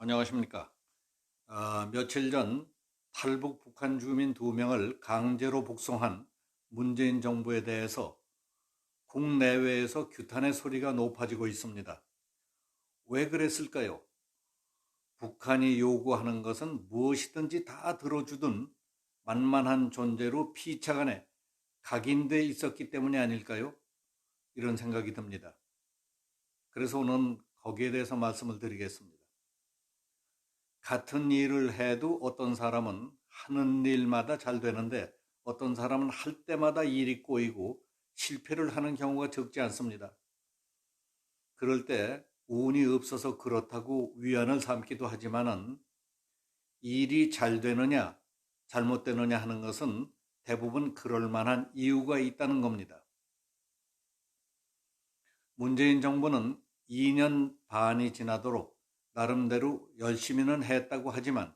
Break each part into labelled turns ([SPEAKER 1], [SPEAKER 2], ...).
[SPEAKER 1] 안녕하십니까. 며칠 전 탈북 북한 주민 2명을 강제로 북송한 문재인 정부에 대해서 국내외에서 규탄의 소리가 높아지고 있습니다. 왜 그랬을까요? 북한이 요구하는 것은 무엇이든지 다 들어주던 만만한 존재로 피차간에 각인돼 있었기 때문이 아닐까요? 이런 생각이 듭니다. 그래서 오늘 거기에 대해서 말씀을 드리겠습니다. 같은 일을 해도 어떤 사람은 하는 일마다 잘 되는데 어떤 사람은 할 때마다 일이 꼬이고 실패를 하는 경우가 적지 않습니다. 그럴 때 운이 없어서 그렇다고 위안을 삼기도 하지만은 일이 잘 되느냐 잘못되느냐 하는 것은 대부분 그럴 만한 이유가 있다는 겁니다. 문재인 정부는 2년 반이 지나도록 나름대로 열심히는 했다고 하지만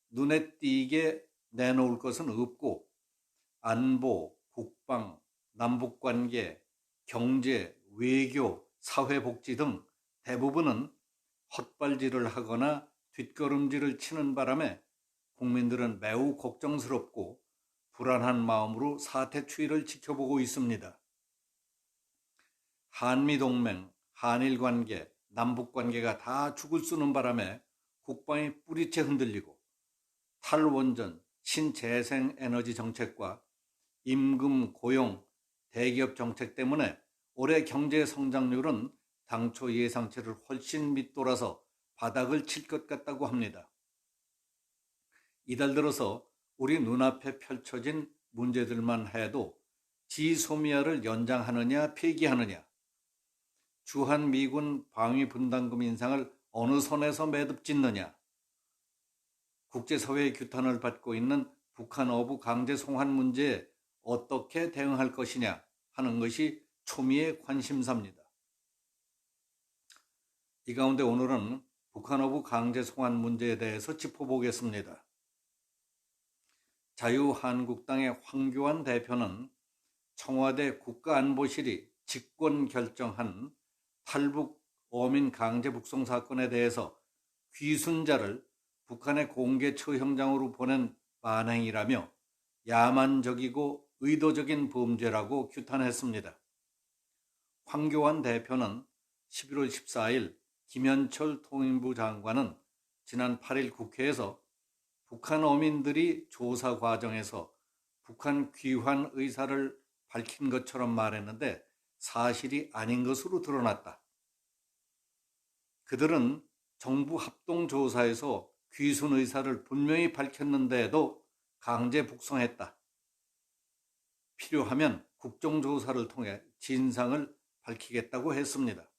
[SPEAKER 1] 눈에 띄게 내놓을 것은 없고 안보, 국방, 남북관계, 경제, 외교, 사회복지 등 대부분은 헛발질을 하거나 뒷걸음질을 치는 바람에 국민들은 매우 걱정스럽고 불안한 마음으로 사태 추이를 지켜보고 있습니다. 한미동맹, 한일관계, 남북관계가 다 죽을 쓰는 바람에 국방이 뿌리채 흔들리고 탈원전, 신재생에너지 정책과 임금, 고용, 대기업 정책 때문에 올해 경제 성장률은 당초 예상치를 훨씬 밑돌아서 바닥을 칠 것 같다고 합니다. 이달 들어서 우리 눈앞에 펼쳐진 문제들만 해도 지소미아를 연장하느냐 폐기하느냐, 주한미군 방위분담금 인상을 어느 선에서 매듭 짓느냐, 국제사회의 규탄을 받고 있는 북한 어부 강제 송환 문제에 어떻게 대응할 것이냐 하는 것이 초미의 관심사입니다. 이 가운데 오늘은 북한 어부 강제 송환 문제에 대해서 짚어보겠습니다. 자유한국당의 황교안 대표는 청와대 국가안보실이 직권 결정한 탈북 어민 강제 북송 사건에 대해서 귀순자를 북한의 공개 처형장으로 보낸 만행이라며 야만적이고 의도적인 범죄라고 규탄했습니다. 황교안 대표는 11월 14일 김현철 통일부 장관은 지난 8일 국회에서 북한 어민들이 조사 과정에서 북한 귀환 의사를 밝힌 것처럼 말했는데 사실이 아닌 것으로 드러났다. 그들은 정부 합동조사에서 귀순 의사를 분명히 밝혔는데도 강제 북송했다. 필요하면 국정조사를 통해 진상을 밝히겠다고 했습니다.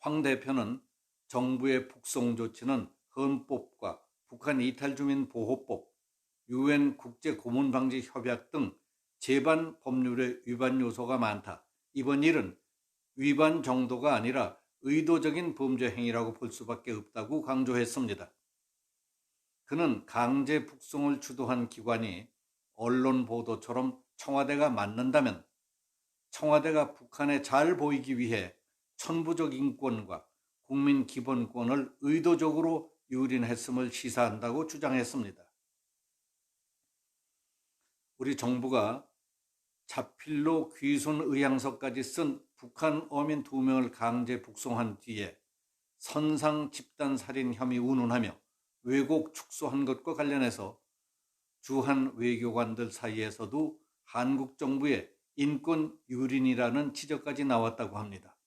[SPEAKER 1] 황 대표는 정부의 북송 조치는 헌법과 북한 이탈주민 보호법, 유엔 국제고문방지협약 등 제반 법률의 위반 요소가 많다. 이번 일은 위반 정도가 아니라 의도적인 범죄 행위라고 볼 수밖에 없다고 강조했습니다. 그는 강제 북송을 주도한 기관이 언론 보도처럼 청와대가 맞는다면 청와대가 북한에 잘 보이기 위해 천부적 인권과 국민 기본권을 의도적으로 유린했음을 시사한다고 주장했습니다. 우리 정부가 자필로 귀순 의향서까지 쓴 북한 어민 2명을 강제 북송한 뒤에 선상 집단 살인 혐의 운운하며 왜곡 축소한 것과 관련해서 주한 외교관들 사이에서도 한국 정부의 인권 유린이라는 지적까지 나왔다고 합니다.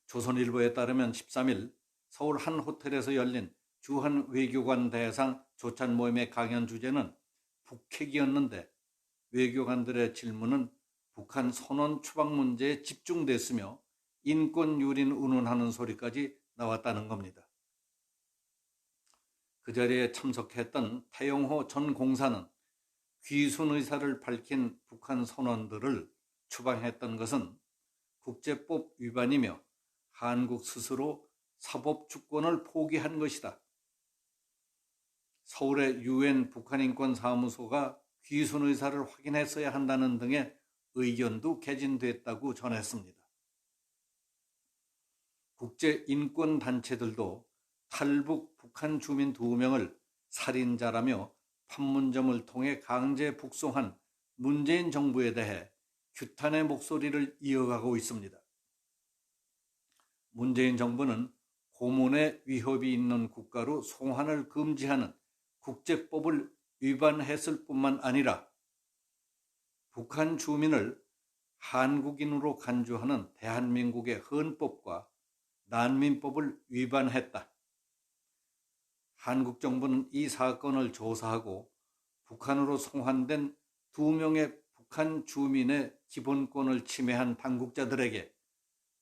[SPEAKER 1] 조선일보에 따르면 13일 서울 한 호텔에서 열린 주한 외교관 대상 조찬 모임의 강연 주제는 북핵이었는데 외교관들의 질문은 북한 선언 추방 문제에 집중됐으며 인권 유린 운운하는 소리까지 나왔다는 겁니다. 그 자리에 참석했던 태영호 전 공사는 귀순 의사를 밝힌 북한 선원들을 추방했던 것은 국제법 위반이며 한국 스스로 사법 주권을 포기한 것이다. 서울의 유엔 북한인권사무소가 귀순 의사를 확인했어야 한다는 등의 의견도 개진됐다고 전했습니다. 국제인권단체들도 탈북 북한 주민 2명을 살인자라며 판문점을 통해 강제 북송한 문재인 정부에 대해 규탄의 목소리를 이어가고 있습니다. 문재인 정부는 고문의 위협이 있는 국가로 송환을 금지하는 국제법을 위반했을 뿐만 아니라 북한 주민을 한국인으로 간주하는 대한민국의 헌법과 난민법을 위반했다. 한국 정부는 이 사건을 조사하고 북한으로 송환된 2명의 북한 주민의 기본권을 침해한 당국자들에게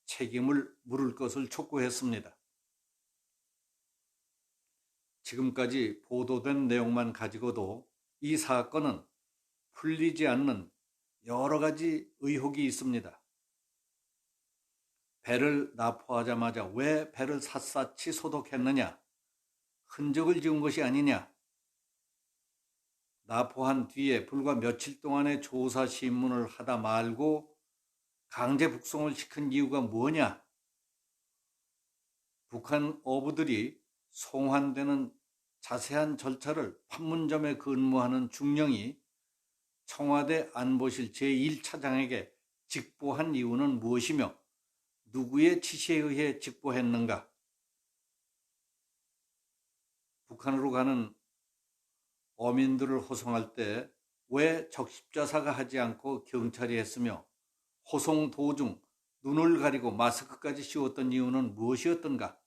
[SPEAKER 1] 책임을 물을 것을 촉구했습니다. 지금까지 보도된 내용만 가지고도 이 사건은 풀리지 않는 여러 가지 의혹이 있습니다. 배를 납포하자마자 왜 배를 샅샅이 소독했느냐? 흔적을 지운 것이 아니냐? 납포한 뒤에 불과 며칠 동안의 조사 신문을 하다 말고 강제 북송을 시킨 이유가 뭐냐? 북한 어부들이 송환되는 자세한 절차를 판문점에 근무하는 중령이 청와대 안보실 제1차장에게 직보한 이유는 무엇이며 누구의 지시에 의해 직보했는가? 북한으로 가는 어민들을 호송할 때 왜 적십자사가 하지 않고 경찰이 했으며 호송 도중 눈을 가리고 마스크까지 씌웠던 이유는 무엇이었던가?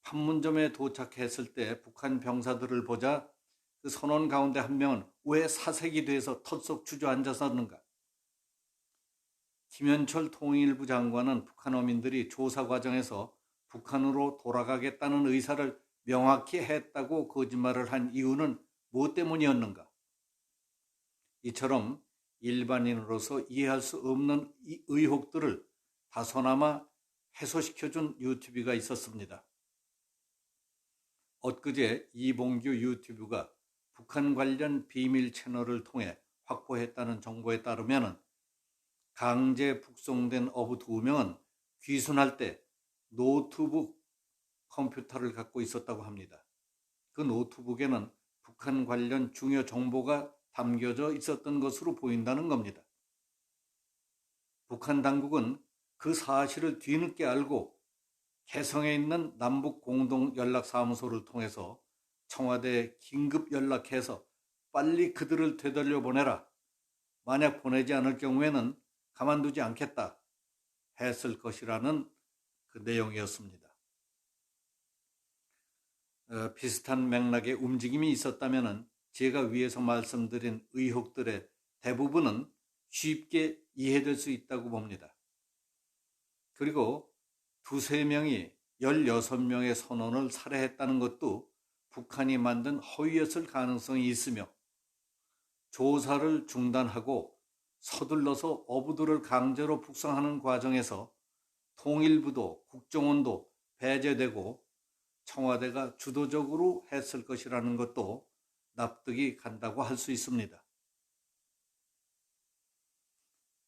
[SPEAKER 1] 판문점에 도착했을 때 북한 병사들을 보자 그 선원 가운데 한 명은 왜 사색이 돼서 털썩 주저앉았었는가? 김현철 통일부 장관은 북한 어민들이 조사 과정에서 북한으로 돌아가겠다는 의사를 명확히 했다고 거짓말을 한 이유는 무엇 때문이었는가? 이처럼 일반인으로서 이해할 수 없는 의혹들을 다소나마 해소시켜준 유튜브가 있었습니다. 엊그제 이봉규 유튜브가 북한 관련 비밀 채널을 통해 확보했다는 정보에 따르면 강제 북송된 어부 2명은 귀순할 때 노트북 컴퓨터를 갖고 있었다고 합니다. 그 노트북에는 북한 관련 중요 정보가 담겨져 있었던 것으로 보인다는 겁니다. 북한 당국은 그 사실을 뒤늦게 알고 개성에 있는 남북공동연락사무소를 통해서 청와대에 긴급 연락해서 빨리 그들을 되돌려 보내라. 만약 보내지 않을 경우에는 가만두지 않겠다 했을 것이라는 그 내용이었습니다. 비슷한 맥락의 움직임이 있었다면 제가 위에서 말씀드린 의혹들의 대부분은 쉽게 이해될 수 있다고 봅니다. 그리고 2~3명이 16명의 선원을 살해했다는 것도 북한이 만든 허위였을 가능성이 있으며 조사를 중단하고 서둘러서 어부들을 강제로 북송하는 과정에서 통일부도 국정원도 배제되고 청와대가 주도적으로 했을 것이라는 것도 납득이 간다고 할 수 있습니다.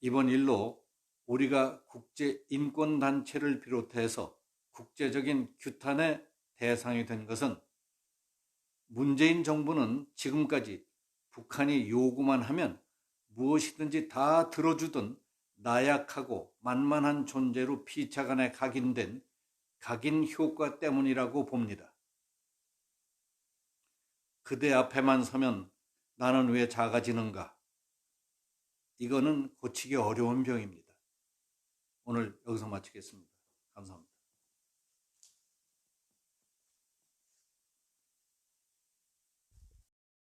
[SPEAKER 1] 이번 일로 우리가 국제인권단체를 비롯해서 국제적인 규탄의 대상이 된 것은 문재인 정부는 지금까지 북한이 요구만 하면 무엇이든지 다 들어주던 나약하고 만만한 존재로 피차간에 각인된 각인 효과 때문이라고 봅니다. 그대 앞에만 서면 나는 왜 작아지는가? 이거는 고치기 어려운 병입니다. 오늘 여기서 마치겠습니다. 감사합니다.